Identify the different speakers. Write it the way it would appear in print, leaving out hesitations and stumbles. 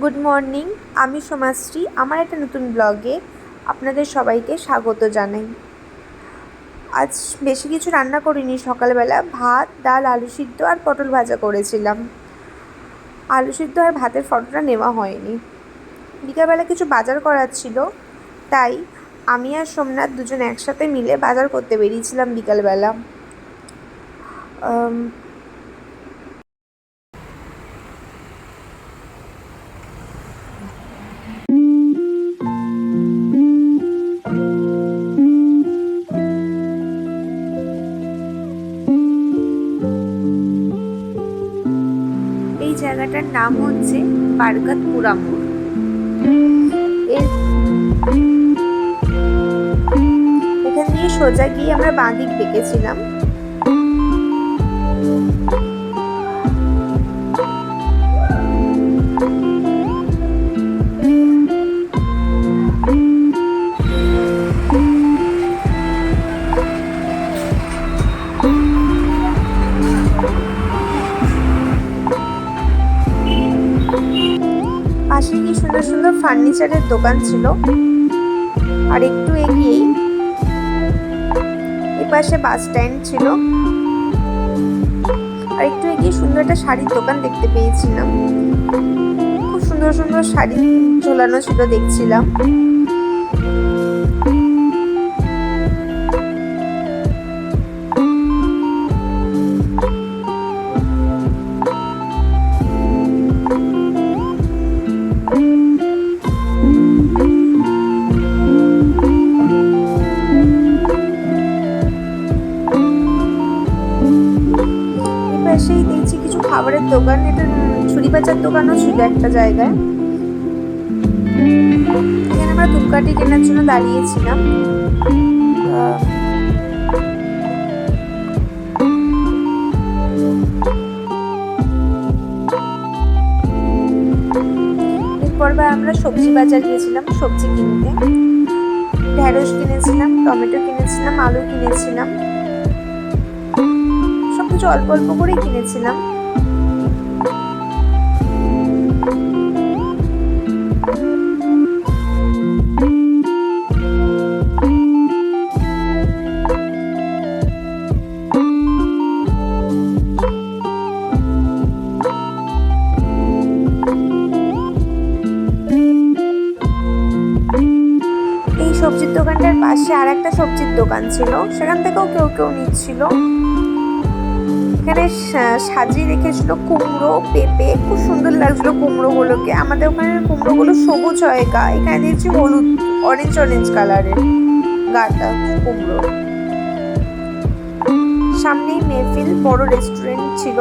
Speaker 1: Good morning. আমি সোমাশ্রী। আমার একটা নতুন ব্লগে আপনাদের সবাইকে স্বাগত জানাই। আজ বেশি কিছু রান্না করিনি। সকালবেলা ভাত, ডাল, আলু সিদ্ধ আর পটল ভাজা করেছিলাম। আলু সিদ্ধ আর ভাতের ফটোটা নেওয়া হয়নি। বিকালবেলা কিছু বাজার করার ছিল, তাই আমি আর সোমনাথ দুজন একসাথে মিলে বাজার করতে বেরিয়েছিলাম বিকালবেলা। এই জায়গাটার নাম হচ্ছে বারকাতপুরা মোড়। এখান দিয়ে সোজা গিয়ে আমরা বাঁ দিক দেখেছিলাম। পাশে কি সুন্দর সুন্দর ফার্নিচারের দোকান ছিল। আর একটু এগিয়েই এপাশে বাস স্ট্যান্ড ছিল। আর একটু এগিয়ে সুন্দর একটা শাড়ির দোকান দেখতে পেয়েছিলাম। খুব সুন্দর সুন্দর শাড়ি ঝোলানো ছিল দেখছিলাম। পাশেই দেখছি কিছু খাবারের দোকান। এটা ছুরি বাজার দোকানও ছিল একটা জায়গায়। এখানে আমরা ধূপকাঠি কেনার জন্য দাঁড়িয়েছিলাম। এরপর আমরা সবজি বাজার গিয়েছিলাম সবজি কিনতে। ঢেঁড়স কিনেছিলাম, টমেটো কিনেছিলাম, আলু কিনেছিলাম। সবকিছু অল্প অল্প করেই কিনেছিলাম। এই সবজির দোকানটার পাশে আর একটা সবজির দোকান ছিল, সেখান থেকেও কেউ কেউ নিচ্ছিল। এখানে সাজিয়ে রেখেছিল কুমড়ো, পেঁপে। খুব সুন্দর লাগছিল কুমড়োগুলোকে। আমাদের ওখানে কুমড়োগুলো সবুজ হয় গা, এখানে দিয়েছি হলুদ, অরেঞ্জ অরেঞ্জ কালারের গাটা কুমড়ো। সামনেই মেহফিল বড় রেস্টুরেন্ট ছিল।